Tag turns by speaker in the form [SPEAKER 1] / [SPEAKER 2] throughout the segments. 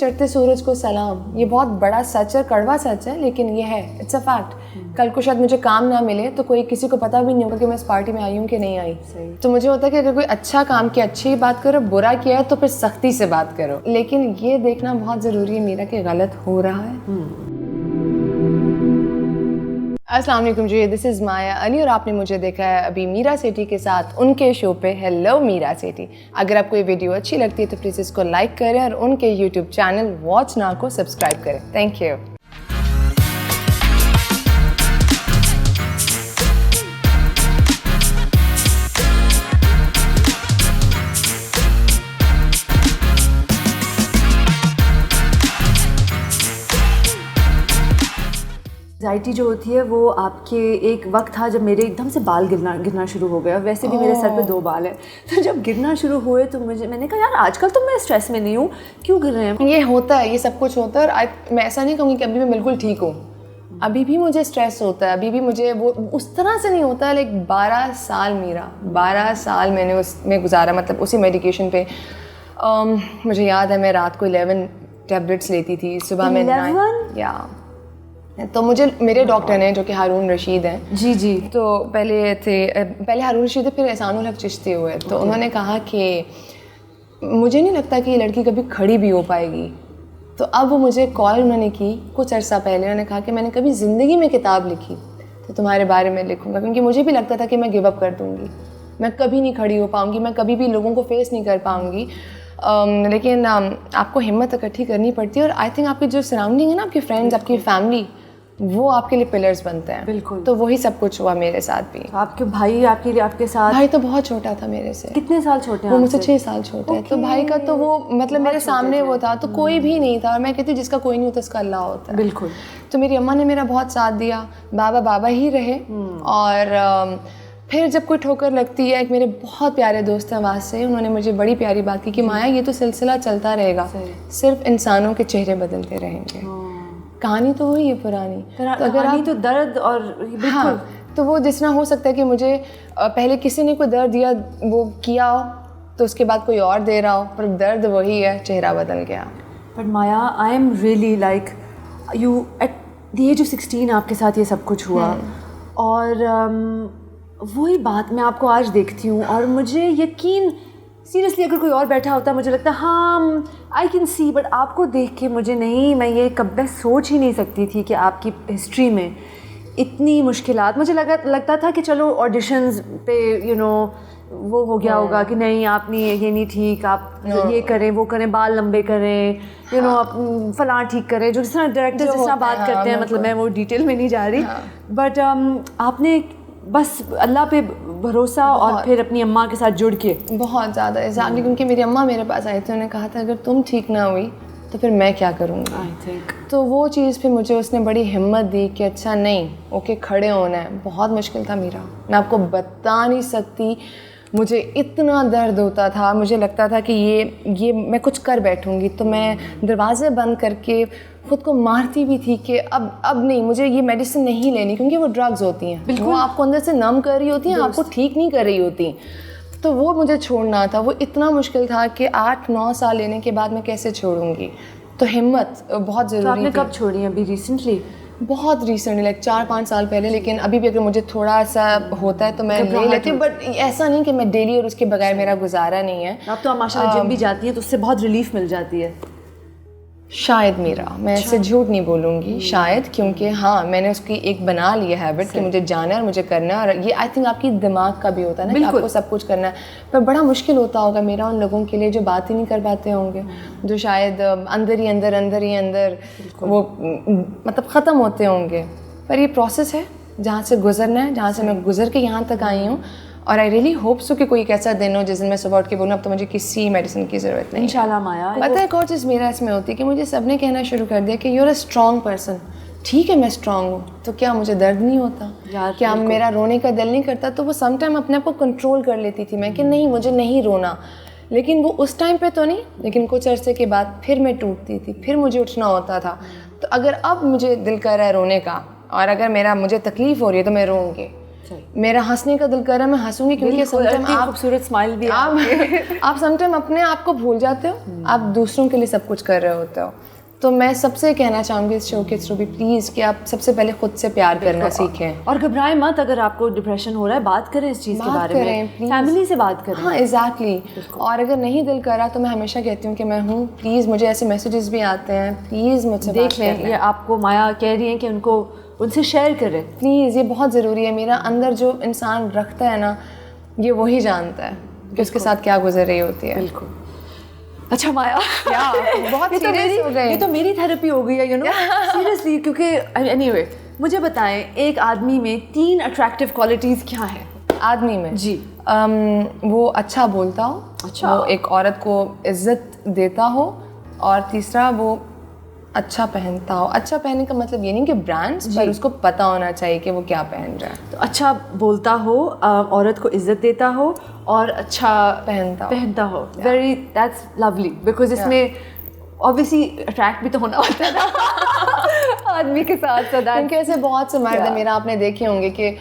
[SPEAKER 1] चढ़ते सूरज को सलाम, ये बहुत बड़ा सच है, कड़वा सच है, लेकिन ये है, इट्स अ फैक्ट। कल को शायद मुझे काम ना मिले तो कोई किसी को पता भी नहीं होगा कि मैं इस पार्टी में आई हूँ कि नहीं आई। तो मुझे होता है कि अगर कोई अच्छा काम किया अच्छी बात करो, बुरा किया है तो फिर सख्ती से बात करो, लेकिन ये देखना बहुत ज़रूरी है मीरा कि गलत हो रहा है। अस्सलाम वालेकुम जी, दिस इज़ माया अली और आपने मुझे देखा है अभी मीरा सेठी के साथ उनके शो पे हेलो मीरा सेठी। अगर आपको ये वीडियो अच्छी लगती है तो प्लीज़ इसको लाइक करें और उनके यूट्यूब चैनल वॉच नाउ को सब्सक्राइब करें। Thank you.
[SPEAKER 2] एंजाइटी जो होती है वो आपके, एक वक्त था जब मेरे एकदम से बाल गिरना शुरू हो गया। वैसे भी मेरे सर पे 2 बाल हैं, तो जब गिरना शुरू हुए तो मैंने कहा यार आजकल तो मैं स्ट्रेस में नहीं हूँ, क्यों गिर रहे हैं।
[SPEAKER 1] ये होता है, ये सब कुछ होता है और मैं ऐसा नहीं कहूँगी कि अभी मैं बिल्कुल ठीक हूँ। अभी भी मुझे स्ट्रेस होता है, अभी भी मुझे वो उस तरह से नहीं होता है। लाइक 12 साल मीरा, 12 साल मैंने उसमें गुजारा, मतलब उसी मेडिकेशन पे। मुझे याद है मैं रात को 11 टैबलेट्स लेती थी, सुबह में 9 या तो मुझे मेरे डॉक्टर ने, जो कि हारून रशीद हैं जी, तो पहले हारून रशीद फिर एहसानुल हक चिश्ती हुए, तो उन्होंने कहा कि मुझे नहीं लगता कि ये लड़की कभी खड़ी भी हो पाएगी। तो अब वो मुझे कॉल उन्होंने की कुछ अर्सा पहले, उन्होंने कहा कि मैंने कभी ज़िंदगी में किताब लिखी तो तुम्हारे बारे में लिखूँगा, क्योंकि मुझे भी लगता था कि मैं गिव अप कर दूँगी, मैं कभी नहीं खड़ी हो पाऊँगी, मैं कभी भी लोगों को फेस नहीं कर पाऊँगी। लेकिन आपको हिम्मत इकट्ठी करनी पड़ती है और आई थिंक आपकी जो सराउंडिंग है ना, आपके फ्रेंड्स, आपकी फैमिली, वो आपके लिए पिलर्स बनते हैं।
[SPEAKER 2] बिल्कुल।
[SPEAKER 1] तो वही सब कुछ हुआ मेरे साथ भी।
[SPEAKER 2] तो आपके भाई आपके साथ? भाई
[SPEAKER 1] तो बहुत छोटा था मेरे से।
[SPEAKER 2] कितने साल छोटे हैं?
[SPEAKER 1] वो मुझसे 6 साल छोटे हैं। तो भाई का तो वो मतलब मेरे सामने वो था, तो कोई भी नहीं था। और मैं कहती जिसका कोई नहीं होता उसका अल्लाह होता है।
[SPEAKER 2] बिल्कुल।
[SPEAKER 1] तो मेरी अम्मा ने मेरा बहुत साथ दिया, बाबा ही रहे। और फिर जब कोई ठोकर लगती है, एक मेरे बहुत प्यारे दोस्त हैं वहाँ से, उन्होंने मुझे बड़ी प्यारी बात की कि माया ये तो सिलसिला चलता रहेगा, सिर्फ इंसानों के चेहरे बदलते रहेंगे। कहानी तो वही है पुरानी,
[SPEAKER 2] तो अगर आप तो दर्द और बिल्कुल।
[SPEAKER 1] हाँ, तो वो जितना हो सकता है कि मुझे पहले किसी ने कोई दर्द दिया, वो किया हो, तो उसके बाद कोई और दे रहा हो, पर दर्द वही है, चेहरा बदल गया।
[SPEAKER 2] But Maya, I am really like you at the age of 16 आपके साथ ये सब कुछ हुआ। और वही बात मैं आपको आज देखती हूँ और मुझे यकीन, सीरियसली अगर कोई और बैठा होता मुझे लगता हाँ आई कैन सी, बट आपको देख के मुझे नहीं, मैं ये कभी सोच ही नहीं सकती थी कि आपकी हिस्ट्री में इतनी मुश्किलात। मुझे लगता था कि चलो ऑडिशंस पे वो हो गया होगा कि नहीं आप नहीं, ये नहीं ठीक, आप ये करें वो करें, बाल लंबे करें, आप फलां ठीक करें, जो जिस तरह डायरेक्टर्स जिस तरह बात करते हैं, मतलब मैं वो डिटेल में नहीं जा रही। बट आपने बस अल्लाह पे भरोसा और फिर अपनी अम्मा के साथ जुड़ के
[SPEAKER 1] बहुत ज़्यादा एग्जैक्टली, क्योंकि मेरी अम्मा मेरे पास आई थी, उन्होंने कहा था अगर तुम ठीक ना हुई तो फिर मैं क्या करूँगी।
[SPEAKER 2] आई थिंक
[SPEAKER 1] तो वो चीज़ फिर मुझे उसने बड़ी हिम्मत दी कि अच्छा नहीं, ओके खड़े होना है। बहुत मुश्किल था मेरा, मैं आपको बता नहीं सकती, मुझे इतना दर्द होता था, मुझे लगता था कि ये मैं कुछ कर बैठूंगी। तो मैं दरवाजे बंद करके ख़ुद को मारती भी थी कि अब नहीं, मुझे ये मेडिसिन नहीं लेनी, क्योंकि वो ड्रग्स होती हैं, वो आपको अंदर से नम कर रही होती हैं, आपको ठीक नहीं कर रही होती। तो वो मुझे छोड़ना था, वो इतना मुश्किल था कि 8-9 साल लेने के बाद मैं कैसे छोड़ूंगी। तो हिम्मत बहुत ज़रूरी।
[SPEAKER 2] तो आपने कब छोड़ी? अभी रिसेंटली?
[SPEAKER 1] बहुत रिसेंटली, लाइक 4-5 साल पहले। लेकिन अभी भी अगर मुझे थोड़ा सा होता है तो मैं ले लेती हूँ, बट ऐसा नहीं कि मैं डेली और उसके बगैर मेरा गुजारा नहीं है।
[SPEAKER 2] अब तो आप माशाल्लाह जिम भी जाती हैं तो उससे बहुत रिलीफ मिल जाती है
[SPEAKER 1] शायद मेरा, मैं ऐसे झूठ नहीं बोलूँगी शायद, क्योंकि हाँ मैंने उसकी एक बना ली है हैबिट कि मुझे जाना है और मुझे करना है। और ये आई थिंक आपकी दिमाग का भी होता है ना कि आपको सब कुछ करना है। पर बड़ा मुश्किल होता होगा मेरा उन लोगों के लिए जो बात ही नहीं कर पाते होंगे, जो शायद अंदर ही अंदर वो मतलब ख़त्म होते होंगे। पर ये प्रोसेस है जहाँ से गुजरना है, जहाँ से मैं गुजर के यहाँ तक आई हूँ। और आई रियली होप सो कि कोई एक ऐसा दिन हो जिस दिन मैं सुबह उठ के बोलूँ अब तो मुझे किसी मेडिसिन की ज़रूरत नहीं।
[SPEAKER 2] इंशाल्लाह माया।
[SPEAKER 1] पता है एक और चीज़ मेरा इसमें होती है कि मुझे सबने कहना शुरू कर दिया कि you are a strong person. ठीक है मैं स्ट्रॉन्ग हूँ, तो क्या मुझे दर्द नहीं होता? क्या मेरा रोने का दिल नहीं करता? तो वो सम टाइम अपने आप को कंट्रोल कर लेती थी मैं कि नहीं मुझे नहीं रोना। लेकिन वो उस टाइम पे तो नहीं, लेकिन कुछ अरसे के बाद फिर मैं टूटती थी, फिर मुझे उठना होता था। तो अगर अब मुझे दिल कर रहा है रोने का और अगर मुझे तकलीफ़ हो रही है तो मैं रोऊंगी। मेरा हंसने का दिल कर रहा है, मैं हंसूंगी, क्योंकि समटाइम आप
[SPEAKER 2] खूबसूरत स्माइल भी
[SPEAKER 1] आप समटाइम अपने आप को भूल जाते हो, आप दूसरों के लिए सब कुछ कर रहे होते हो। तो मैं सबसे कहना चाहूँगी इस शो के थ्रू भी प्लीज़ कि आप सबसे पहले खुद से प्यार करना सीखें
[SPEAKER 2] और घबराएं मत। अगर आपको डिप्रेशन हो रहा है, बात करें इस चीज़ के बारे में, फैमिली से बात करें।
[SPEAKER 1] हाँ एग्जैक्टली। और अगर नहीं दिल करा तो मैं हमेशा कहती हूँ कि मैं हूँ, प्लीज़ मुझे ऐसे मैसेजेस भी आते हैं, प्लीज़ मुझसे
[SPEAKER 2] देख लें। ये आपको माया कह रही है कि उनको उनसे शेयर करें
[SPEAKER 1] प्लीज़, ये बहुत ज़रूरी है। मेरा अंदर जो इंसान रखता है ना, ये वही जानता है कि उसके साथ क्या गुजर रही होती है।
[SPEAKER 2] बिल्कुल। अच्छा माया,
[SPEAKER 1] क्या बहुत सीरियस हो गए।
[SPEAKER 2] ये तो मेरी थेरेपी हो गई है, यू नो, सीरियसली। क्योंकि एनीवे मुझे बताएं, एक आदमी में 3 अट्रैक्टिव क्वालिटीज़ क्या है? आदमी में
[SPEAKER 1] जी वो अच्छा बोलता हो,
[SPEAKER 2] अच्छा,
[SPEAKER 1] वो एक औरत को इज्जत देता हो, और तीसरा वो अच्छा पहनता हो। अच्छा पहनने का मतलब ये नहीं कि ब्रांड्स, पर उसको पता होना चाहिए कि वो क्या पहन रहा है।
[SPEAKER 2] तो अच्छा बोलता हो, औरत को इज्जत देता हो, और अच्छा पहनता हो। वेरी, दैट्स लवली, बिकॉज इसमें ऑब्वियसली अट्रैक्ट भी तो होना होता है ना आदमी के साथ।
[SPEAKER 1] क्योंकि ऐसे बहुत से मर्द हैं, मेरा आपने देखे होंगे कि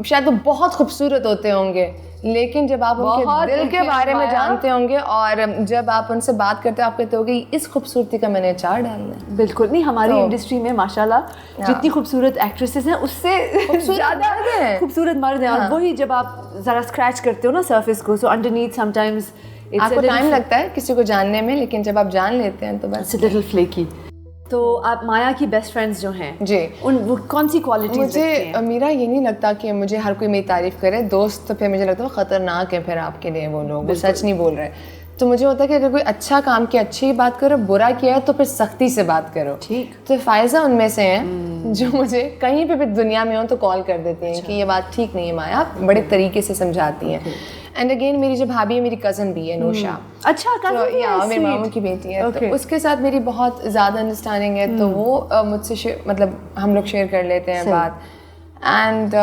[SPEAKER 1] शायद वो बहुत खूबसूरत होते होंगे, लेकिन जब आप उनके दिल के बारे में जानते होंगे और जब आप उनसे बात करते हो, आप कहते होगे इस खूबसूरती का मैंने चार डालना है।
[SPEAKER 2] बिल्कुल नहीं, हमारी इंडस्ट्री में माशाल्लाह जितनी खूबसूरत एक्ट्रेसेस हैं, उससे ज़्यादा खूबसूरत मर्द हैं। और वही जब आप ज़रा स्क्रैच करते हो ना सरफेस को, सो अंडरनीथ समटाइम्स
[SPEAKER 1] आपको टाइम लगता है किसी को जानने में, लेकिन जब आप जान लेते हैं तो बस
[SPEAKER 2] लिटिल फ्लेकी। तो आप माया की बेस्ट फ्रेंड्स जो हैं
[SPEAKER 1] जी,
[SPEAKER 2] वो कौन सी क्वालिटीज?
[SPEAKER 1] मुझे मेरा ये नहीं लगता कि मुझे हर कोई मेरी तारीफ़ करे। दोस्त तो फिर मुझे लगता है ख़तरनाक है फिर आपके लिए, वो लोग वो सच नहीं बोल रहे। तो मुझे होता है कि अगर कोई अच्छा काम किया अच्छी बात करो, बुरा किया है तो फिर सख्ती से बात करो।
[SPEAKER 2] ठीक।
[SPEAKER 1] तो फ़ायज़ा उनमें से हैं जो मुझे कहीं पे भी दुनिया में हो तो कॉल कर देती हैं कि ये बात ठीक नहीं है माया, आप बड़े तरीके से समझाती हैं। एंड अगेन मेरी जो भाभी है, मेरी कज़न भी है नोशा।
[SPEAKER 2] अच्छा, कज़न
[SPEAKER 1] या मेरे मामू की बेटी है, तो उसके साथ मेरी बहुत ज़्यादा अंडरस्टैंडिंग है। तो वो मुझसे मतलब हम लोग शेयर कर लेते हैं बात। एंड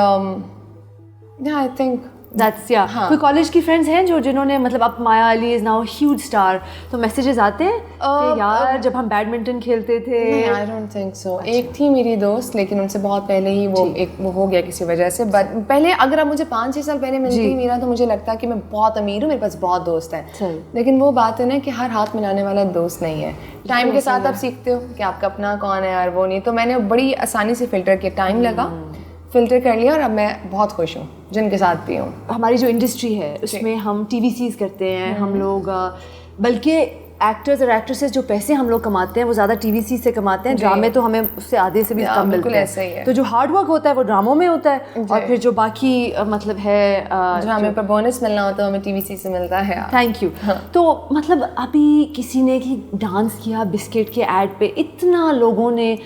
[SPEAKER 1] आई थिंक
[SPEAKER 2] दैट्स कोई कॉलेज की फ्रेंड्स हैं जो जिन्होंने मतलब अब Maya Ali is now huge star, तो मैसेजेस आते हैं कि यार जब हम बैडमिंटन खेलते थे?
[SPEAKER 1] I don't think so. एक थी मेरी दोस्त, लेकिन उनसे बहुत पहले ही वो हो गया किसी वजह से। बट पहले अगर आप मुझे 5-6 साल पहले मिलती मेरा, तो मुझे लगता कि मैं बहुत अमीर हूँ, मेरे पास बहुत दोस्त हैं। लेकिन वो बात है ना कि हर हाथ मिलाने वाला दोस्त नहीं है। टाइम के साथ आप सीखते हो कि आपका अपना कौन है और वो नहीं। तो मैंने बड़ी आसानी से फ़िल्टर किया, टाइम लगा, फ़िल्टर कर लिया, और अब मैं बहुत खुश हूँ जिनके साथ भी हूँ।
[SPEAKER 2] हमारी जो इंडस्ट्री है उसमें हम TVCs करते हैं हम लोग, बल्कि एक्टर्स और एक्ट्रेसेस जो पैसे हम लोग कमाते हैं वो ज़्यादा TVC से कमाते हैं। ड्रामे तो हमें उससे आधे से भी कम मिलते हैं।
[SPEAKER 1] ऐसा ही है।
[SPEAKER 2] तो जो हार्ड वर्क होता है वो ड्रामों में होता है, और फिर जो बाकी मतलब है
[SPEAKER 1] ड्रामे पर बोनस मिलना होता है, हमें TVC से मिलता है।
[SPEAKER 2] Thank you. तो मतलब अभी किसी ने कि डांस किया बिस्किट के ऐड पे, इतना लोगों ने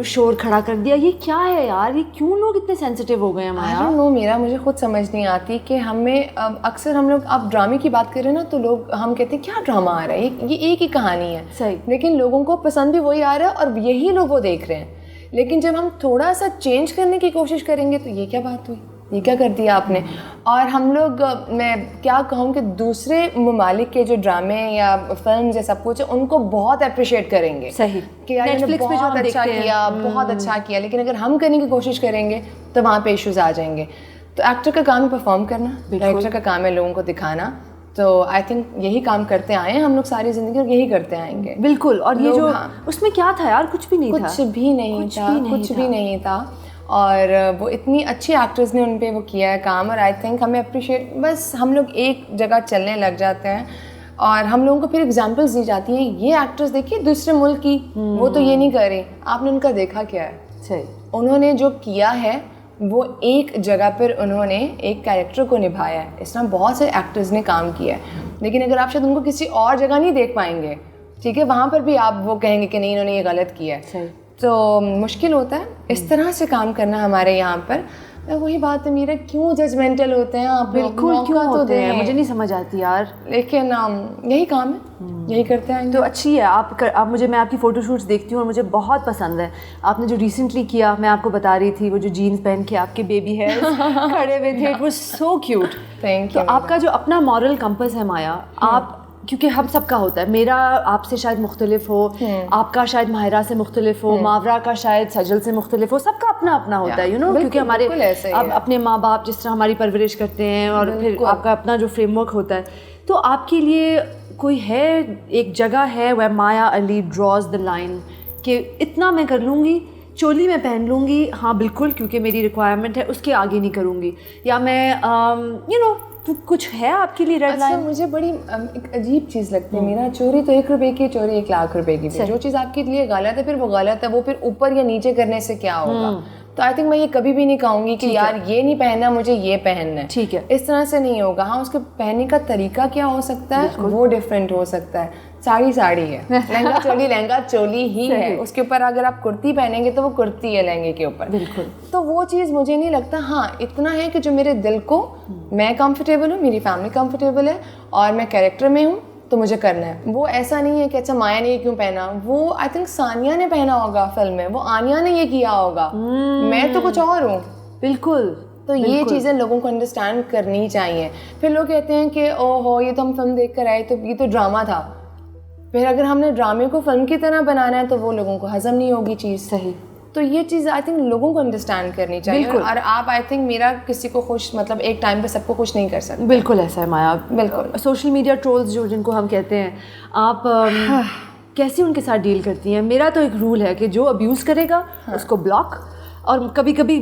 [SPEAKER 2] शोर खड़ा कर दिया, ये क्या है यार, ये क्यों लोग इतने सेंसिटिव हो गए हैं? माया
[SPEAKER 1] मेरा मुझे खुद समझ नहीं आती कि हमें अक्सर हम लोग आप ड्रामे की बात करें ना, तो लोग हम कहते हैं क्या ड्रामा आ रहा है, ये एक ही कहानी है।
[SPEAKER 2] सही। लेकिन
[SPEAKER 1] लोगों को पसंद भी वही आ रहा है और यही लोग वो देख रहे हैं। लेकिन जब हम थोड़ा सा चेंज करने की कोशिश करेंगे तो ये क्या बात हुई, ये क्या कर दिया आपने। और हम लोग, मैं क्या कहूँ कि दूसरे ममालिक के जो ड्रामे या फिल्म या सब कुछ है, उनको बहुत अप्रिशिएट करेंगे।
[SPEAKER 2] सही।
[SPEAKER 1] कि यार नेटफ्लिक्स पे बहुत अच्छा किया, बहुत अच्छा किया। लेकिन अगर हम करने की कोशिश करेंगे तो वहाँ पे इश्यूज आ जाएंगे। तो एक्टर का काम है परफॉर्म करना, डायरेक्टर का काम है लोगों को दिखाना। तो आई थिंक यही काम करते आए हैं हम लोग सारी ज़िंदगी, और यही करते आएंगे।
[SPEAKER 2] बिल्कुल। और ये जो उसमें क्या था यार, कुछ भी नहीं था,
[SPEAKER 1] कुछ भी नहीं था। और वो इतनी अच्छी एक्टर्स ने उन पे वो किया है काम, और आई थिंक हमें अप्रिशिएट, बस हम लोग एक जगह चलने लग जाते हैं और हम लोगों को फिर एग्जांपल्स दी जाती हैं। ये एक्ट्रेस देखिए दूसरे मुल्क की, वो तो ये नहीं कर रही, आपने उनका देखा क्या है?
[SPEAKER 2] सही।
[SPEAKER 1] उन्होंने जो किया है वो एक जगह पर उन्होंने एक कैरेक्टर को निभाया है। इस तरह बहुत से एक्टर्स ने काम किया है, लेकिन अगर आप शायद उनको किसी और जगह नहीं देख पाएंगे, ठीक है, वहाँ पर भी आप वो कहेंगे कि नहीं इन्होंने ये गलत किया है। तो मुश्किल होता है इस तरह से काम करना हमारे यहाँ पर। वही बात है मेरा, क्यों जजमेंटल होते हैं आप?
[SPEAKER 2] बिल्कुल क्यों होते हैं, मुझे नहीं समझ आती यार।
[SPEAKER 1] लेकिन यही काम है, यही करते हैं।
[SPEAKER 2] तो अच्छी है आप मुझे, मैं आपकी फ़ोटोशूट्स देखती हूँ और मुझे बहुत पसंद है। आपने जो रिसेंटली किया, मैं आपको बता रही थी, वो जो जीन्स पहन के आपके बेबी हेयर्स खड़े हुए थे, it was so cute.
[SPEAKER 1] Thank you.
[SPEAKER 2] तो आपका जो अपना मॉरल कंपस है माया, आप क्योंकि हम सबका होता है, मेरा आपसे शायद मुख्तलिफ हो, आपका शायद माहिरा से मुख्तलिफ हो, मावरा का शायद सजल से मुख्तलिफ हो, सबका अपना अपना होता है, यू नो, क्योंकि हमारे अब अपने माँ बाप जिस तरह हमारी परवरिश करते हैं और फिर आपका अपना जो फ्रेमवर्क होता है। तो आपके लिए कोई है, एक जगह है where Maya Ali draws the line कि इतना मैं कर लूँगी, चोली मैं पहन लूँगी, हाँ बिल्कुल, क्योंकि मेरी रिक्वायरमेंट है, उसके आगे नहीं करूँगी, या मैं यू नो तो कुछ है आपके लिए रेड लाइन?
[SPEAKER 1] मुझे बड़ी एक अजीब चीज़ लगती है मीरा, चोरी तो 1 रुपए की, चोरी 1 लाख रुपए की भी। जो चीज़ आपके लिए गलत है फिर वो गलत है, वो फिर ऊपर या नीचे करने से क्या होगा। तो आई थिंक मैं ये कभी भी नहीं कहूँगी कि यार ये नहीं पहनना, मुझे ये पहनना है,
[SPEAKER 2] ठीक है,
[SPEAKER 1] इस तरह से नहीं होगा। हाँ, उसके पहनने का तरीका क्या हो सकता है, वो डिफरेंट हो सकता है। साड़ी साड़ी है, लहंगा चोली ही है, उसके ऊपर अगर आप कुर्ती पहनेंगे तो वो कुर्ती है लहंगे के ऊपर,
[SPEAKER 2] बिल्कुल।
[SPEAKER 1] तो वो चीज़ मुझे नहीं लगता। हाँ, इतना है कि जो मेरे दिल को, मैं कंफर्टेबल हूँ, मेरी फैमिली कंफर्टेबल है और मैं कैरेक्टर में हूँ तो मुझे करना है। वो ऐसा नहीं है कि अच्छा माया ने ये क्यों पहना, वो आई थिंक सानिया ने पहना होगा फिल्म में, वो आनिया ने ये किया होगा, मैं तो कुछ और हूँ।
[SPEAKER 2] बिल्कुल।
[SPEAKER 1] तो ये चीज़ें लोगों को अंडरस्टैंड करनी चाहिए। फिर लोग कहते हैं कि ओहो ये तो हम फिल्म देख कर आए, तो ये तो ड्रामा था। फिर अगर हमने ड्रामे को फिल्म की तरह बनाना है तो वो लोगों को हजम नहीं होगी चीज़।
[SPEAKER 2] सही।
[SPEAKER 1] तो ये चीज़ आई थिंक लोगों को अंडरस्टैंड करनी चाहिए। और आप आई थिंक मेरा किसी को खुश, मतलब एक टाइम पे सबको खुश नहीं कर सकते।
[SPEAKER 2] बिल्कुल ऐसा है माया,
[SPEAKER 1] बिल्कुल।
[SPEAKER 2] सोशल मीडिया ट्रोल्स जो जिनको हम कहते हैं, आप कैसे उनके साथ डील करती हैं? मेरा तो एक रूल है कि जो अब्यूज़ करेगा उसको ब्लॉक, और कभी कभी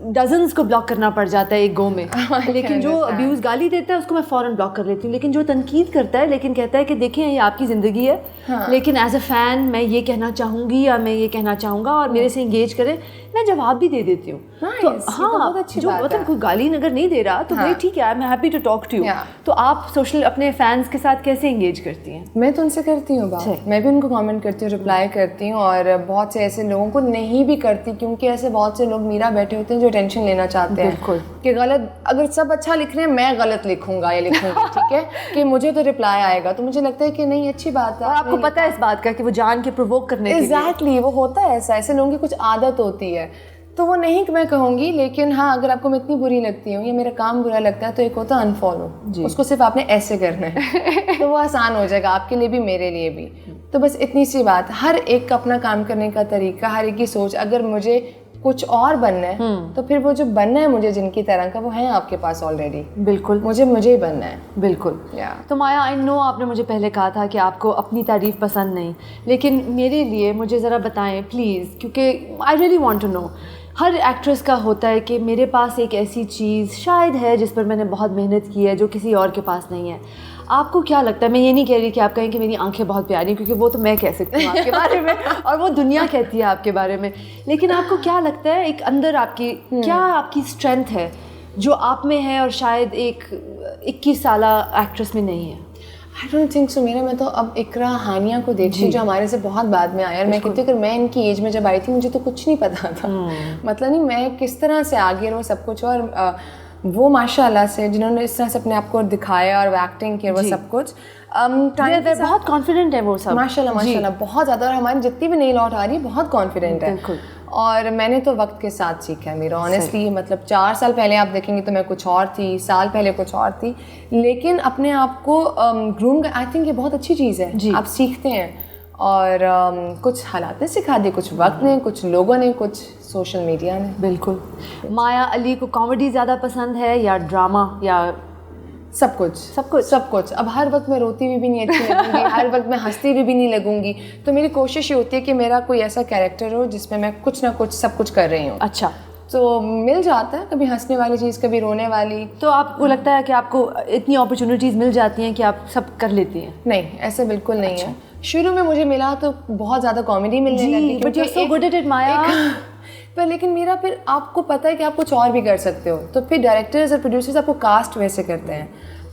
[SPEAKER 2] डजन्स को ब्लॉक करना पड़ जाता है एक गो में, लेकिन जो अब्यूज़ गाली देता है उसको मैं फ़ौरन ब्लॉक कर लेती हूँ। लेकिन जो तनकीद करता है, लेकिन कहता है कि देखें ये आपकी ज़िंदगी है, लेकिन एज अ फ़ैन मैं ये कहना चाहूँगी या मैं ये कहना चाहूँगा और मेरे से इंगेज करें, मैं जवाब भी दे देती हूँ। तो हाँ, जो मतलब कोई गाली अगर नहीं दे रहा तो भाई ठीक है, I am happy to talk to you. तो आप सोशल अपने फैंस के साथ कैसे इंगेज करती हैं?
[SPEAKER 1] मैं तो उनसे करती हूँ बात, मैं भी उनको कमेंट करती हूँ, रिप्लाई करती हूँ, और बहुत से ऐसे लोगों को नहीं भी करती, क्योंकि ऐसे बहुत से लोग मीरा बैठे होते हैं जो टेंशन लेना चाहते हैं कि गलत, अगर सब अच्छा लिख रहे हैं मैं गलत लिखूंगा या लिखूंगी, ठीक है, कि मुझे तो रिप्लाई आएगा। तो मुझे लगता है कि नहीं, अच्छी बात है।
[SPEAKER 2] और आपको पता है इस बात का कि वो जान के प्रोवोक करने के लिए।
[SPEAKER 1] एग्जैक्टली, वो होता है ऐसा, ऐसे लोगों की कुछ आदत होती है। तो वो नहीं मैं कहूँगी, लेकिन हाँ, अगर आपको मैं इतनी बुरी लगती हूँ या मेरा काम बुरा लगता है तो एक होता है अनफॉलो, उसको सिर्फ आपने ऐसे करना है तो वो आसान हो जाएगा आपके लिए भी, मेरे लिए भी। तो बस इतनी सी बात, हर एक का अपना काम करने का तरीका, हर एक की सोच। अगर मुझे कुछ और बनना है तो फिर वो जो बनना है मुझे जिनकी तरह का, वो है आपके पास ऑलरेडी।
[SPEAKER 2] बिल्कुल,
[SPEAKER 1] मुझे ही बनना है।
[SPEAKER 2] बिल्कुल। तो माया, आई नो आपने मुझे पहले कहा था कि आपको अपनी तारीफ़ पसंद नहीं, लेकिन मेरे लिए मुझे ज़रा बताएं प्लीज़, क्योंकि I really want to know. हर एक्ट्रेस का होता है कि मेरे पास एक ऐसी चीज़ शायद है जिस पर मैंने बहुत मेहनत की है जो किसी और के पास नहीं है। आपको क्या लगता है? मैं ये नहीं कह रही कि आप कहें कि मेरी आंखें बहुत प्यारी हैं, क्योंकि वो तो मैं कह सकती हूँ आपके बारे में और वो दुनिया कहती है आपके बारे में, लेकिन आपको क्या लगता है एक अंदर आपकी क्या आपकी स्ट्रेंथ है जो आप में है और शायद एक 21 साला एक्ट्रेस में नहीं है?
[SPEAKER 1] आई डोंट थिंक सो। मेरा, मैं तो अब इकरा हानिया को देखती, जो हमारे से बहुत बाद में आया, और मैं कहती हूँ अगर मैं इनकी एज में जब आई थी मुझे तो कुछ नहीं पता था, मतलब नहीं मैं किस तरह से आगे और वो सब कुछ। और वो माशाल्लाह से जिन्होंने इस तरह से अपने आप को दिखाया और एक्टिंग किया, वो सब कुछ
[SPEAKER 2] बहुत कॉन्फिडेंट है वो सब,
[SPEAKER 1] माशाल्लाह बहुत ज़्यादा। और हमारी जितनी भी नई लौट आ रही है बहुत कॉन्फिडेंट है। और मैंने तो वक्त के साथ सीखा है मेरा, ऑनेस्टली। मतलब 4 साल पहले आप देखेंगे तो मैं कुछ और थी, साल पहले कुछ और थी, लेकिन अपने आप को ग्रूम, आई थिंक ये बहुत अच्छी चीज़ है। आप सीखते हैं, और कुछ हालात ने सिखा दिए, कुछ वक्त ने, कुछ लोगों ने, कुछ सोशल मीडिया ने।
[SPEAKER 2] बिल्कुल। माया अली को कॉमेडी ज़्यादा पसंद है या ड्रामा या
[SPEAKER 1] सब कुछ? अब हर वक्त मैं रोती भी नहीं अच्छी लगूंगी, हर वक्त मैं हंसती भी नहीं लगूंगी। तो मेरी कोशिश ये होती है कि मेरा कोई ऐसा कैरेक्टर हो जिसमें मैं कुछ ना कुछ सब कुछ कर रही हूँ।
[SPEAKER 2] अच्छा,
[SPEAKER 1] तो मिल जाता है, कभी हंसने वाली चीज़, कभी रोने वाली।
[SPEAKER 2] तो आपको लगता है कि आपको इतनी अपॉर्चुनिटीज़ मिल जाती हैं कि आप सब कर लेती हैं?
[SPEAKER 1] नहीं, ऐसे बिल्कुल नहीं है। शुरू में मुझे मिला तो बहुत ज़्यादा कॉमेडी मिलने लगी,
[SPEAKER 2] but you are so good at it Maya.
[SPEAKER 1] पर लेकिन मेरा, फिर आपको पता है कि आप कुछ और भी कर सकते हो, तो फिर डायरेक्टर्स और प्रोड्यूसर्स आपको कास्ट वैसे करते हैं।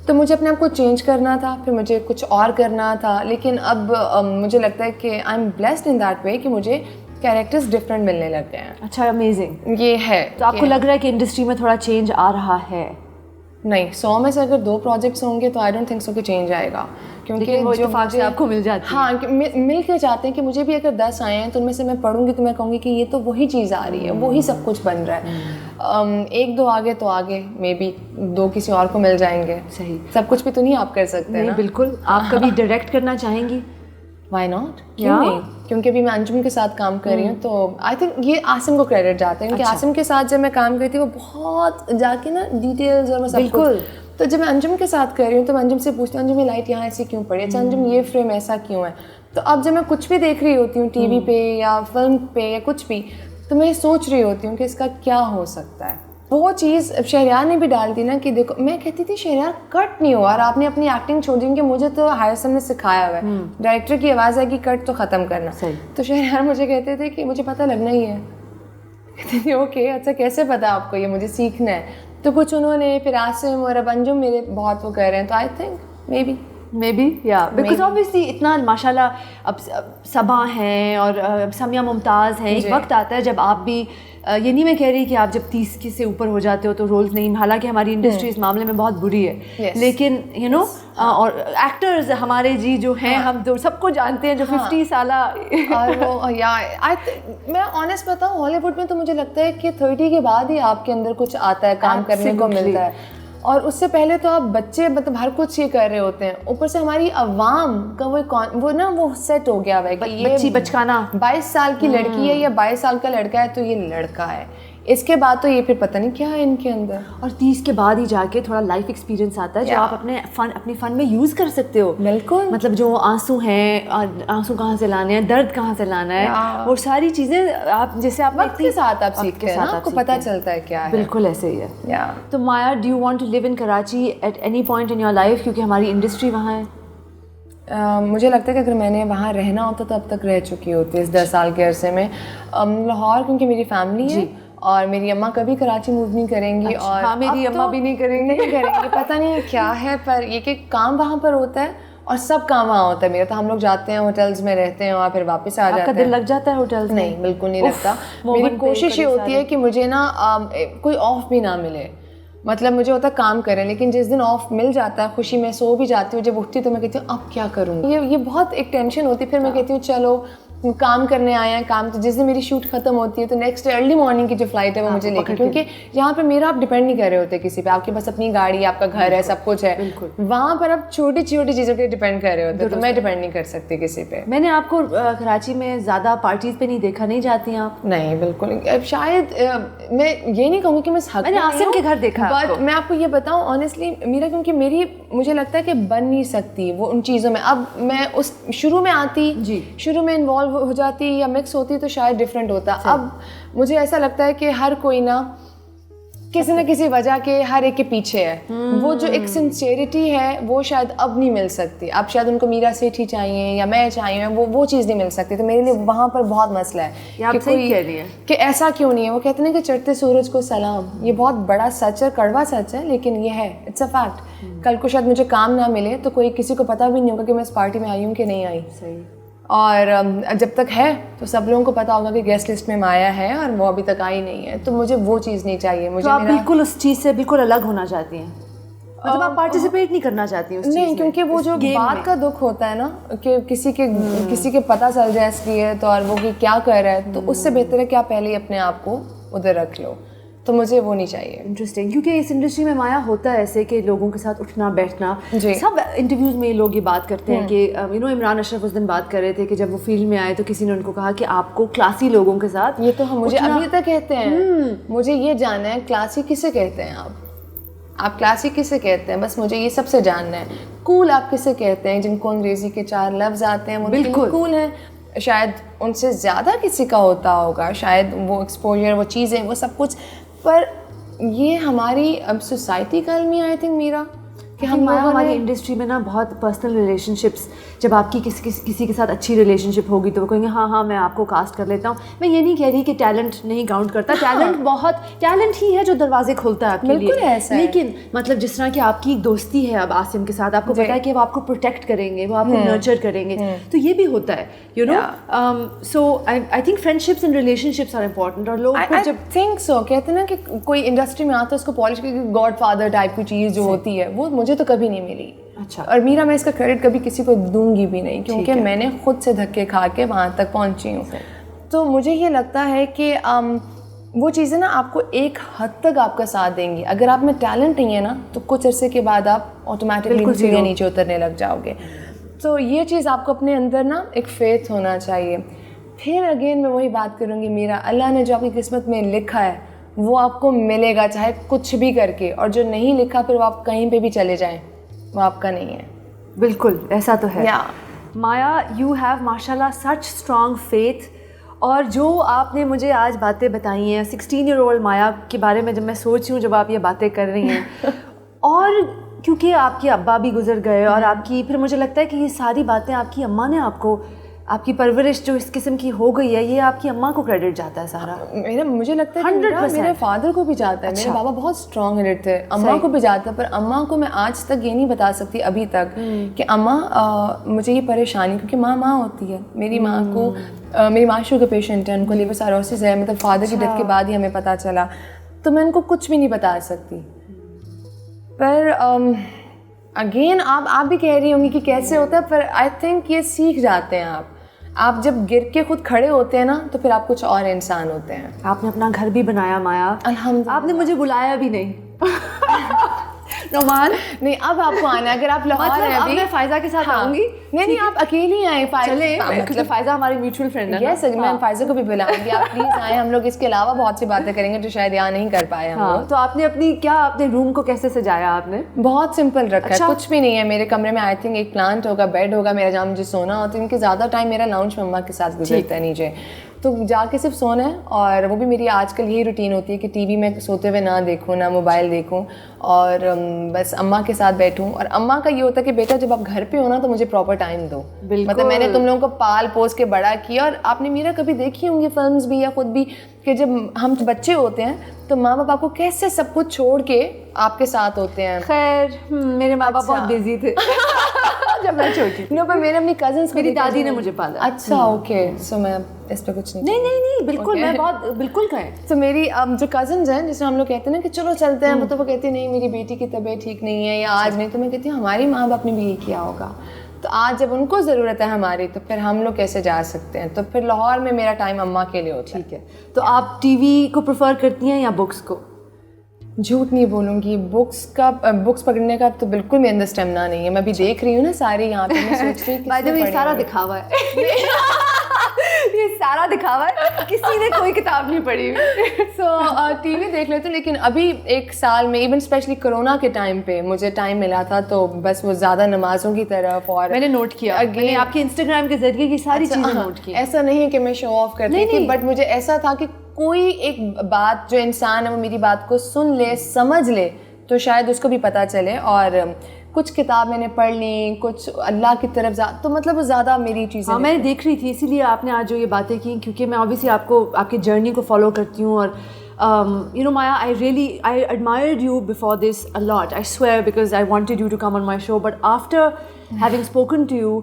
[SPEAKER 1] तो मुझे अपने आप को चेंज करना था, फिर मुझे कुछ और करना था। लेकिन अब मुझे लगता है कि I am blessed in that way कि मुझे कैरेक्टर्स डिफरेंट मिलने लग गए हैं।
[SPEAKER 2] अच्छा, अमेजिंग।
[SPEAKER 1] ये है।
[SPEAKER 2] तो आपको लग रहा है कि इंडस्ट्री में थोड़ा चेंज आ रहा है?
[SPEAKER 1] नहीं, 100 में से अगर 2 प्रोजेक्ट्स होंगे तो आई डोंट थिंक सो कि चेंज आएगा, क्योंकि
[SPEAKER 2] वो
[SPEAKER 1] जो
[SPEAKER 2] इत्तेफाक से आपको मिल जाती है।
[SPEAKER 1] हाँ, मिल के जाते हैं कि मुझे भी अगर 10 आए हैं तो उनमें से मैं पढ़ूंगी तो मैं कहूँगी कि ये तो वही चीज़ आ रही है, वही सब कुछ बन रहा है। एक दो आगे तो आगे, मे बी 2 किसी और को मिल जाएंगे।
[SPEAKER 2] सही,
[SPEAKER 1] सब कुछ भी तो नहीं आप कर सकते
[SPEAKER 2] नहीं
[SPEAKER 1] ना।
[SPEAKER 2] बिल्कुल। आप कभी डायरेक्ट करना चाहेंगी?
[SPEAKER 1] Why not? क्यों नहीं? क्योंकि अभी मैं अंजुम के साथ काम कर रही हूँ तो आई थिंक ये आसिम को क्रेडिट जाता है, क्योंकि आसिम के साथ जब मैं काम करती थी वो बहुत जाके ना डिटेल्स और मैं सब कुछ, तो जब मैं अंजुम के साथ कर रही हूँ तो मैं अंजुम से पूछती हूँ, अंजुम ये लाइट यहाँ ऐसी क्यों पड़ी, अच्छा अंजुम ये फ्रेम ऐसा क्यों है। तो अब जब मैं कुछ भी देख रही होती हूँ टीवी पे या फिल्म पे या कुछ भी, तो मैं सोच रही होती हूँ कि इसका क्या हो सकता है। वो चीज़ शहरयार ने भी डाल दी ना कि देखो, मैं कहती थी शहरयार कट नहीं हुआ और आपने अपनी एक्टिंग छोड़ दी, क्योंकि मुझे तो हायसम ने सिखाया हुआ है, डायरेक्टर की आवाज़ है कि कट तो ख़त्म करना। तो शहरयार मुझे कहते थे कि मुझे पता लगना ही है। कहती थी ओके, अच्छा कैसे पता आपको, ये मुझे सीखना है। तो कुछ उन्होंने, फिर आसिम और अब अंजुम मेरे बहुत वो कर रहे हैं, तो आई थिंक मे बी या
[SPEAKER 2] बिकॉज ऑब्वियसली इतना माशाल्लाह अब सबा हैं और समिया मुमताज़ हैं, एक वक्त आता है जब आप भी ये नहीं मैं कह रही कि आप जब 30 के से ऊपर हो जाते हो तो रोल्स नहीं, हालांकि हमारी इंडस्ट्री इस मामले में बहुत बुरी है, लेकिन यू नो और एक्टर्स हमारे जी जो हैं, हम तो सबको जानते हैं जो 50 साला
[SPEAKER 1] और वो या मैं ऑनेस्ट बताऊँ, हॉलीवुड में तो मुझे लगता है कि 30 के बाद ही आपके अंदर कुछ आता है, काम करने को मिलता है, और उससे पहले तो आप बच्चे मतलब हर कुछ ये कर रहे होते हैं। ऊपर से हमारी अवाम का वो सेट हो गया है कि ये
[SPEAKER 2] बचकाना
[SPEAKER 1] 22 साल की लड़की है या 22 साल का लड़का है तो ये लड़का है, इसके बाद तो ये फिर पता नहीं क्या है इनके अंदर।
[SPEAKER 2] और 30 के बाद ही जाके थोड़ा लाइफ एक्सपीरियंस आता है जो आप अपने फन में यूज़ कर सकते हो।
[SPEAKER 1] बिल्कुल,
[SPEAKER 2] मतलब जो आंसू हैं, आंसू कहाँ से लाने हैं, दर्द कहाँ से लाना है, वो सारी चीज़ें आप जैसे आप
[SPEAKER 1] वक्त के साथ आप सीखते हैं, आपको पता चलता है क्या है।
[SPEAKER 2] बिल्कुल ऐसे ही है। तो Maya, do you want to live in Karachi at any point in your life, क्योंकि हमारी इंडस्ट्री वहाँ है?
[SPEAKER 1] मुझे लगता है कि अगर मैंने वहाँ रहना होता तो अब तक रह चुकी होती इस 10 साल के अरसे में। लाहौर क्योंकि मेरी फैमिली है और मेरी अम्मा कभी कराची मूव नहीं करेंगी। अच्छा, और
[SPEAKER 2] हाँ, मेरी अम्मा भी नहीं करेंगी
[SPEAKER 1] पता नहीं क्या है, पर ये कि काम वहाँ पर होता है और सब काम वहाँ होता है मेरा। तो हम लोग जाते हैं होटल्स में, रहते हैं और फिर वापस आ जाते हैं।
[SPEAKER 2] आपका दिल लग जाता है होटल्स में?
[SPEAKER 1] नहीं, बिल्कुल नहीं लगता। मेरी कोशिश ये होती है कि मुझे ना कोई ऑफ भी ना मिले, मतलब मुझे होता है काम करें, लेकिन जिस दिन ऑफ मिल जाता है खुशी में सो भी जाती हूँ। जब उठती हूँ तो मैं कहती हूँ अब क्या करूँगी, ये बहुत एक टेंशन होती है। फिर मैं कहती हूँ चलो काम करने आए हैं, काम तो जिस दिन मेरी शूट खत्म होती है तो नेक्स्ट डे अर्ली मॉर्निंग की जो फ्लाइट है वो मुझे लेकर, क्योंकि यहाँ पे मेरा आप डिपेंड नहीं कर रहे होते किसी पे, आपके पास अपनी गाड़ी, आपका घर है, सब कुछ है। वहाँ पर आप छोटी छोटी चीज़ों पे डिपेंड कर रहे होते, तो मैं डिपेंड नहीं कर सकती किसी पे।
[SPEAKER 2] मैंने आपको कराची में ज़्यादा पार्टीज पे नहीं देखा, नहीं जाती आप?
[SPEAKER 1] नहीं, बिल्कुल। शायद मैं ये नहीं कहूँगी कि मैं
[SPEAKER 2] मैंने आसिम के घर देखा,
[SPEAKER 1] बट मैं आपको ये बताऊँ ऑनेस्टली, मेरा क्योंकि मेरी मुझे लगता है कि बन नहीं सकती वो उन चीज़ों में। अब मैं उस शुरू में आती जी, शुरू में इन्वॉल्व हो जाती या मिक्स होती तो शायद डिफरेंट होता। अब मुझे ऐसा लगता है कि हर कोई ना किसी न किसी वजह के हर एक के पीछे है। वो जो एक सिंसियरिटी है वो शायद अब नहीं मिल सकती। अब शायद उनको मीरा सेठ ही चाहिए या मैं चाहिए, वो चीज़ नहीं मिल सकती। तो मेरे लिए वहाँ पर बहुत मसला है
[SPEAKER 2] कि सही कह रही है
[SPEAKER 1] कि ऐसा क्यों नहीं है। वो कहते हैं कि चढ़ते सूरज को सलाम, ये बहुत बड़ा सच है, कड़वा सच है, लेकिन ये है, इट्स अ फैक्ट। कल को शायद मुझे काम ना मिले तो कोई किसी को पता भी नहीं होगा कि मैं इस पार्टी में आई हूँ कि नहीं आई।
[SPEAKER 2] सही।
[SPEAKER 1] और जब तक है तो सब लोगों को पता होगा कि गेस्ट लिस्ट में माया है और वो अभी तक आई नहीं है, तो मुझे वो चीज़ नहीं चाहिए। मुझे
[SPEAKER 2] तो आप बिल्कुल उस चीज़ से बिल्कुल अलग होना चाहती हैं, मतलब आप पार्टिसिपेट नहीं करना चाहती उस चीज़ में?
[SPEAKER 1] नहीं, क्योंकि वो जो बात का दुख होता है ना कि किसी के पता चल जाए इसलिए तो, और वो कि क्या कर रहा है, तो उससे बेहतर है कि आप पहले ही अपने आप को उधर रख लो। तो मुझे वो नहीं चाहिए।
[SPEAKER 2] इंटरेस्टिंग, क्योंकि इस इंडस्ट्री में माया होता है ऐसे कि लोगों के साथ उठना बैठना, सब इंटरव्यूज़ में लोग ये बात करते हैं कि इमरान अशरफ उस दिन बात कर रहे थे कि जब वो फील्ड में आए तो किसी ने उनको कहा कि आपको क्लासी लोगों के साथ,
[SPEAKER 1] ये तो हम मुझे अभी तक कहते हैं। मुझे ये जानना है क्लासी किसे कहते हैं आप क्लासी किसे कहते हैं, बस मुझे ये सबसे जानना है। कूल आप किसे कहते हैं, जिनको अंग्रेजी के 4 लफ्ज़ आते हैं वो बिल्कुल कूल हैं। शायद उनसे ज़्यादा किसी का होता होगा, शायद वो एक्सपोजर, वो चीज़ें, वो सब कुछ, पर ये हमारी अब सोसाइटी का अलमिया आई थिंक मीरा कि
[SPEAKER 2] हमारी इंडस्ट्री में ना बहुत पर्सनल रिलेशनशिप्स, जब आपकी किसी के साथ अच्छी रिलेशनशिप होगी तो वो कहेंगे हाँ मैं आपको कास्ट कर लेता हूँ। मैं ये नहीं कह रही कि टैलेंट नहीं काउंट करता, टैलेंट ही है जो दरवाजे खोलता है आपके लिए,
[SPEAKER 1] ऐसा
[SPEAKER 2] लेकिन मतलब जिस तरह की आपकी एक दोस्ती है अब आसिम के साथ, आपको पता है कि वो आपको प्रोटेक्ट करेंगे, वो आपको नर्चर करेंगे, तो ये भी होता है, you know. So I think friendships and relationships are important. और लोग
[SPEAKER 1] जब थिंक सो कहते हैं ना कि कोई इंडस्ट्री में आता है उसको पॉलिश करके गॉड फादर टाइप की चीज़ जो होती है वो मुझे तो कभी नहीं मिली।
[SPEAKER 2] अच्छा।
[SPEAKER 1] और मीरा मैं इसका क्रेडिट कभी किसी को दूंगी भी नहीं, क्योंकि मैंने खुद से धक्के खा के वहाँ तक पहुँची हूँ। तो मुझे ये लगता है कि वो चीज़ें ना आपको एक हद तक आपका साथ देंगी। अगर आप में टैलेंट नहीं है ना, तो कुछ अरसे के बाद आप ऑटोमेटिकली सीधे नीचे उतरने लग जाओगे। तो ये चीज़ आपको अपने अंदर ना एक फेथ होना चाहिए। फिर अगेन मैं वही बात करूँगी, मेरा अल्लाह ने जो आपकी किस्मत में लिखा है वो आपको मिलेगा, चाहे कुछ भी करके। और जो नहीं लिखा, फिर वो आप कहीं पे भी चले जाएं, वो आपका नहीं है।
[SPEAKER 2] बिल्कुल ऐसा तो है।
[SPEAKER 1] या
[SPEAKER 2] माया, यू हैव माशाल्लाह सच स्ट्रॉन्ग फेथ। और जो आपने मुझे आज बातें बताई हैं 16-year-old माया के बारे में, जब मैं सोच रही हूँ जब आप ये बातें कर रही हैं और क्योंकि आपके अब्बा भी गुजर गए और आपकी, फिर मुझे लगता है कि ये सारी बातें आपकी अम्मा ने आपको, आपकी परवरिश जो इस किस्म की हो गई है, ये आपकी अम्मा को क्रेडिट जाता है सारा।
[SPEAKER 1] मुझे लगता है कि मेरे फादर को भी जाता है। मेरे बाबा बहुत स्ट्रॉन्ग हेडेड थे। अम्मा को भी जाता है, पर अम्मा को मैं आज तक ये नहीं बता सकती अभी तक कि अम्मा मुझे ये परेशानी, क्योंकि माँ होती है। मेरी माँ को मेरी माँ शुगर पेशेंट है, उनको लिवर साइरोसिस है, मतलब फादर की डेथ के बाद ही हमें पता चला। तो मैं उनको कुछ भी नहीं बता सकती। पर अगेन आप भी कह रही होंगी कि कैसे होता है, पर आई थिंक ये सीख जाते हैं आप जब गिर के खुद खड़े होते हैं ना, तो फिर आप कुछ और इंसान होते हैं।
[SPEAKER 2] आपने अपना घर भी बनाया माया,
[SPEAKER 1] अल्हम्दुलिल्लाह।
[SPEAKER 2] आपने मुझे बुलाया भी नहीं। नोमान
[SPEAKER 1] नहीं, अब आपको आना है। अगर आप लाहौर हैं अभी,
[SPEAKER 2] मैं फायजा के साथ आऊंगी।
[SPEAKER 1] नहीं आप अकेली आए।
[SPEAKER 2] चले, मतलब फायजा हमारी म्यूचुअल फ्रेंड है।
[SPEAKER 1] यस, मैं फायजा को भी बुलाऊंगी। आप प्लीज आए, हम लोग इसके अलावा बहुत सी बातें करेंगे जो शायद यहाँ नहीं कर पाए हम लोग।
[SPEAKER 2] तो आपने अपने रूम को कैसे सजाया? आपने
[SPEAKER 1] बहुत सिंपल रखा है, कुछ भी नहीं है। मेरे कमरे में आई थिंक एक प्लांट होगा, बेड होगा मेरा, जहाँ मुझे सोना होता है। क्योंकि ज़्यादा टाइम मेरा लाउंज में अम्मा के साथ गुजरता है नीचे, तो जाके सिर्फ सोना है। और वो भी मेरी आजकल यही रूटीन होती है कि टीवी में सोते हुए ना देखूँ, ना मोबाइल देखूँ, और बस अम्मा के साथ बैठूँ। और अम्मा का ये होता है कि बेटा जब आप घर पे हो ना, तो मुझे प्रॉपर टाइम दो। मतलब मैंने तुम लोगों को पाल पोस के बड़ा किया। और आपने मेरा कभी देखी होंगी फिल्म्स भी या खुद भी, कि जब हम बच्चे होते हैं तो माँ बाप को कैसे सब कुछ छोड़ के आपके साथ होते हैं।
[SPEAKER 2] खैर मेरे माँ बाप बहुत बिजी थे जब मैं छोटी थी।
[SPEAKER 1] नो, पर मेरे अपनी कजन्स,
[SPEAKER 2] मेरी दादी ने मुझे पाला।
[SPEAKER 1] अच्छा, ओके। सो मैं इस पे कुछ
[SPEAKER 2] नहीं बिल्कुल मैं बहुत बिल्कुल कहें।
[SPEAKER 1] तो मेरी जो कजन्स हैं, जिसमें हम लोग कहते हैं ना कि चलो चलते हैं, तो वो कहती नहीं मेरी बेटी की तबीयत ठीक नहीं है या आज नहीं। तो मैं कहती हूँ हमारी माँ बाप ने भी यही किया होगा, तो आज जब उनको ज़रूरत है हमारी, तो फिर हम लोग कैसे जा सकते हैं। तो फिर लाहौर में मेरा टाइम अम्मा के लिए होता है।
[SPEAKER 2] ठीक है, तो आप टीवी को प्रेफर करती हैं या बुक्स को?
[SPEAKER 1] झूठ नहीं बोलूँगी, बुक्स पकड़ने का तो बिल्कुल मेरे अंदर स्टेमिना नहीं है। मैं भी देख रही हूँ ना सारी यहाँ पे, मैं सोच रही हूँ
[SPEAKER 2] ये सारा दिखावा है ये सारा दिखावा है, किसी ने कोई किताब नहीं पढ़ी हुई।
[SPEAKER 1] सो टीवी देख लेते हैं, लेकिन अभी एक साल में, इवन स्पेशली कोरोना के टाइम पे मुझे टाइम मिला था, तो बस वो ज़्यादा नमाज़ों की तरफ। और
[SPEAKER 2] मैंने नोट किया, मैंने आपके इंस्टाग्राम के जरिए ये सारी चीज़ें नोट की।
[SPEAKER 1] ऐसा नहीं है कि मैं शो ऑफ करती थी, बट मुझे ऐसा था कि कोई एक बात, जो इंसान है वो मेरी बात को सुन ले, समझ ले, तो शायद उसको भी पता चले। और कुछ किताब मैंने पढ़ ली, कुछ अल्लाह की तरफ तो मतलब वो ज़्यादा मेरी चीज़ें।
[SPEAKER 2] हाँ, मैं देख रही थी, इसीलिए आपने आज जो ये बातें की, क्योंकि मैं ऑब्वियसली आपकी जर्नी को फॉलो करती हूँ। और you know Maya, I admired you before this a lot, I swear, because I wanted you to come on my show, but after having spoken to you,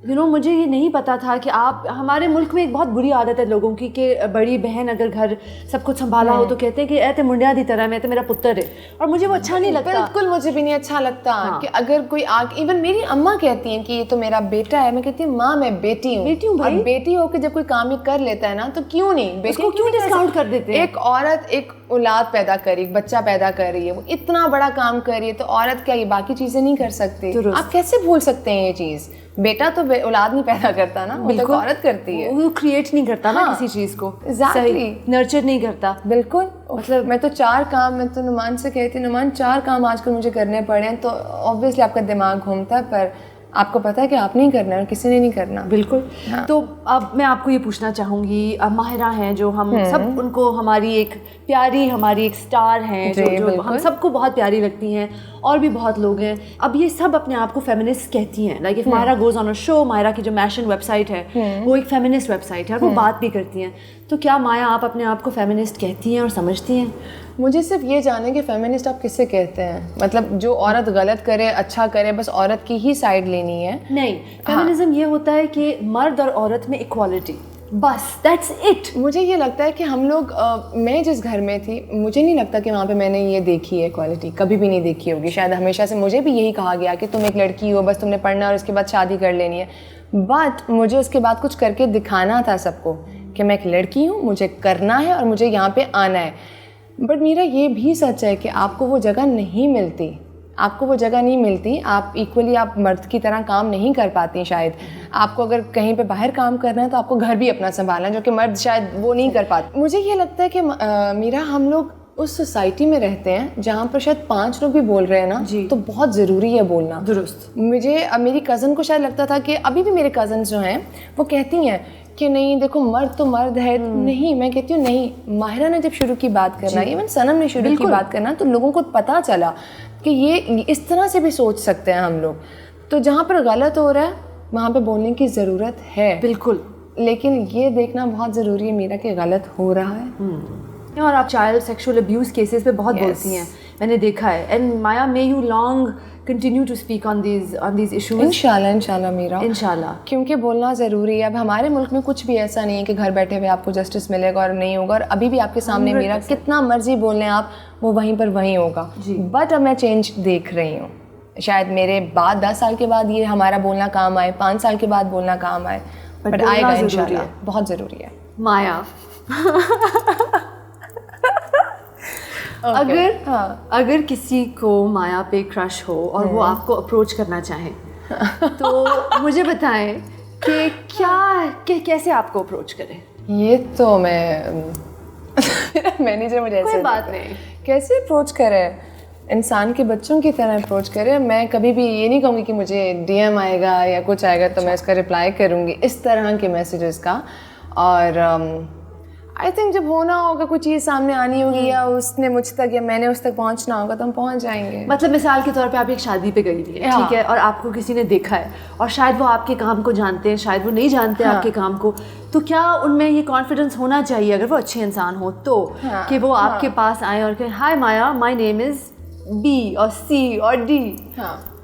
[SPEAKER 2] you know, मुझे ये नहीं पता था कि आप, हमारे मुल्क में एक बहुत बुरी आदत है लोगों की कि बड़ी बहन अगर घर सब कुछ संभाला हो तो कहते हैं कि ऐ ते मुंडिया दी तरह, मैं तो मेरा पुत्र है। और मुझे वो अच्छा नहीं लगता।
[SPEAKER 1] बिल्कुल मुझे भी नहीं अच्छा लगता। कि अगर कोई इवन मेरी अम्मा कहती हैं कि ये तो मेरा बेटा है, मैं कहती हूँ माँ मैं बेटी हूँ भाई। और बेटी हो के जब कोई काम कर लेता है ना, तो क्यों नहीं, बेटी को
[SPEAKER 2] क्यों डिस्काउंट कर देते हैं?
[SPEAKER 1] एक औरत एक औलाद पैदा करी, एक बच्चा पैदा कर रही है, वो इतना बड़ा काम कर रही है, तो औरत क्या ये बाकी चीजें नहीं कर सकती? आप कैसे भूल सकते हैं ये चीज? बेटा तो औलाद नहीं पैदा करता ना, वो तो औरत करती है।
[SPEAKER 2] वो क्रिएट नहीं करता ना किसी चीज को,
[SPEAKER 1] एग्जैक्टली
[SPEAKER 2] नर्चर नहीं करता।
[SPEAKER 1] बिल्कुल, मतलब मैं तो 4 काम, मैं तो नुमान से कहती, नुमान 4 काम आजकल मुझे करने पड़े हैं, तो ऑब्वियसली आपका दिमाग घूमता है, पर आपको पता है कि आप नहीं करना है और किसी ने नहीं करना।
[SPEAKER 2] बिल्कुल। हाँ। तो अब मैं आपको ये पूछना चाहूँगी, माहिरा हैं जो हम सब, उनको हमारी एक प्यारी, हमारी एक स्टार हैं जो हम सबको बहुत प्यारी लगती हैं, और भी बहुत लोग हैं। अब ये सब अपने आप को फेमिनिस्ट कहती हैं। Like if Mahira goes on a show, Mahira की जो मैशन वेबसाइट है वो एक फेमिनिस्ट वेबसाइट है, और वो बात भी करती हैं। तो क्या माया आप अपने आप को फेमिनिस्ट कहती हैं और समझती हैं?
[SPEAKER 1] मुझे सिर्फ ये जानना कि फेमिनिस्ट आप किससे कहते हैं? मतलब जो औरत गलत करे, अच्छा करे, बस औरत की ही साइड लेनी है?
[SPEAKER 2] नहीं, फेमिनिज्म ये होता है कि मर्द और औरत में इक्वालिटी। बस दैट्स इट।
[SPEAKER 1] मुझे ये लगता है कि हम लोग मैं जिस घर में थी, मुझे नहीं लगता कि वहाँ पे मैंने ये देखी है क्वालिटी, कभी भी नहीं देखी होगी। शायद हमेशा से मुझे भी यही कहा गया कि तुम एक लड़की हो, बस तुमने पढ़ना और उसके बाद शादी कर लेनी है। बट मुझे उसके बाद कुछ करके दिखाना था सबको कि मैं एक लड़की हूँ, मुझे करना है और मुझे यहाँ पे आना है। बट मेरा ये भी सच है कि आपको वो जगह नहीं मिलती, आपको वो जगह नहीं मिलती। आप इक्वली आप मर्द की तरह काम नहीं कर पाती। शायद आपको अगर कहीं पे बाहर काम करना है तो आपको घर भी अपना संभालना है, जो कि मर्द शायद वो नहीं कर पाते। मुझे ये लगता है कि मेरा हम लोग उस सोसाइटी में रहते हैं जहाँ पर शायद 5 लोग भी बोल रहे हैं ना, तो बहुत ज़रूरी है बोलना।
[SPEAKER 2] दुरुस्त।
[SPEAKER 1] मुझे मेरी कज़न को शायद लगता था कि अभी भी मेरे कज़न्स जो हैं वो कहती हैं कि नहीं देखो मर्द तो मर्द है। नहीं, मैं कहती हूँ नहीं। माहिरा ने जब शुरू की बात करना, इवन सनम ने शुरू की बात करना, तो लोगों को पता चला कि ये इस तरह से भी सोच सकते हैं हम लोग। तो जहाँ पर गलत हो रहा है वहाँ पे बोलने की ज़रूरत है,
[SPEAKER 2] बिल्कुल।
[SPEAKER 1] लेकिन ये देखना बहुत ज़रूरी है मेरा कि गलत हो रहा है।
[SPEAKER 2] और आप चाइल्ड सेक्सुअल अब्यूज़ केसेस पे बहुत बोलती हैं, मैंने देखा है। And Maya, may you long continue to speak on these issues.
[SPEAKER 1] इंशाल्लाह मीरा,
[SPEAKER 2] इंशाल्लाह,
[SPEAKER 1] क्योंकि बोलना ज़रूरी है। अब हमारे मुल्क में कुछ भी ऐसा नहीं है कि घर बैठे हुए आपको जस्टिस मिलेगा और नहीं होगा। और अभी भी आपके सामने मीरा कितना मर्जी बोल लें आप, वो वहीं पर वहीं होगा। बट अब मैं चेंज देख रही हूँ। शायद मेरे बाद 10 साल के बाद ये हमारा बोलना काम आए, 5 साल के बाद बोलना काम आए, बट आएगा इंशाल्लाह। बहुत ज़रूरी है
[SPEAKER 2] माया। अगर किसी को माया पे क्रश हो और वो आपको अप्रोच करना चाहे तो मुझे बताएं कि कैसे आपको अप्रोच करें।
[SPEAKER 1] ये तो मैं मैनेजर मुझे ऐसे
[SPEAKER 2] कोई बात नहीं,
[SPEAKER 1] कैसे अप्रोच करे, इंसान के बच्चों की तरह अप्रोच करे। मैं कभी भी ये नहीं कहूँगी कि मुझे DM आएगा या कुछ आएगा तो मैं इसका रिप्लाई करूँगी, इस तरह के मैसेजेस का। और आई थिंक जब होना होगा, कुछ चीज़ सामने आनी होगी या उसने मुझ तक या मैंने उस तक पहुंचना होगा तो हम पहुंच जाएंगे।
[SPEAKER 2] मतलब मिसाल के तौर पे आप एक शादी पे गई थी, ठीक है, और आपको किसी ने देखा है और शायद वो आपके काम को जानते हैं, शायद वो नहीं जानते आपके काम को, तो क्या उनमें ये कॉन्फिडेंस होना चाहिए अगर वो अच्छे इंसान हो तो कि वो आपके पास आए और कहें हाय माया, माय नेम इज़ B और C और D।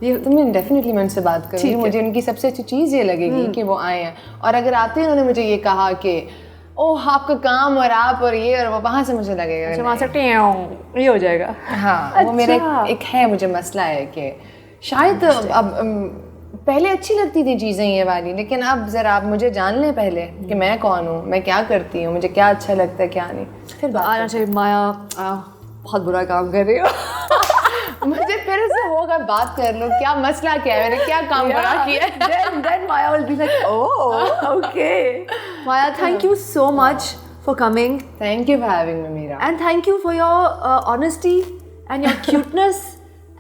[SPEAKER 1] ये तो मैं डेफिनेटली मैं उनसे बात करूँगी। मुझे उनकी सबसे अच्छी चीज़ ये लगेगी कि वो आए हैं, और अगर आते हैं उन्होंने मुझे ये कहा कि ओह आपका काम और आप और ये और वो, वहाँ से मुझे लगेगा
[SPEAKER 2] वहाँ से ये हो जाएगा।
[SPEAKER 1] हाँ, वो मेरा एक है, मुझे मसला है कि शायद अब पहले अच्छी लगती थी चीज़ें ये वाली, लेकिन अब ज़रा आप मुझे जान लें पहले कि मैं कौन हूँ, मैं क्या करती हूँ, मुझे क्या अच्छा लगता है क्या नहीं, फिर बात
[SPEAKER 2] आना चाहिए। माया बहुत बुरा काम कर रही हो।
[SPEAKER 1] मुझे फिर से होगा बात कर लो, क्या मसला क्या है, मैंने क्या काम बुरा किया है।
[SPEAKER 2] then Maya will be like, oh, okay. Maya, thank you so much for coming.
[SPEAKER 1] Thank you for having me, Meera.
[SPEAKER 2] And thank you for your honesty and your cuteness.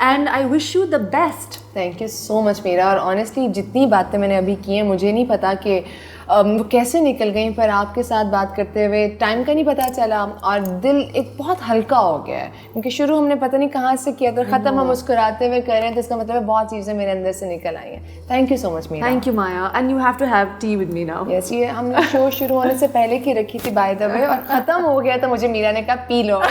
[SPEAKER 2] And I wish you the best.
[SPEAKER 1] Thank you so much, Meera. और honestly जितनी बातें मैंने अभी की हैं, मुझे नहीं पता कि वो कैसे निकल गई, पर आपके साथ बात करते हुए टाइम का नहीं पता चला और दिल एक बहुत हल्का हो गया है, क्योंकि शुरू हमने पता नहीं कहाँ से किया तो ख़त्म हम मुस्कुराते हुए कर रहे हैं, तो इसका मतलब है बहुत चीज़ें मेरे अंदर से निकल आई हैं। Thank you so much Meera.
[SPEAKER 2] Thank you Maya, and you have to have tea with me now.
[SPEAKER 1] Yes, ये हमने शो शुरू होने से पहले की रखी थी बाय द वे, और ख़त्म हो गया तो मुझे मीरा ने कहा पी लो।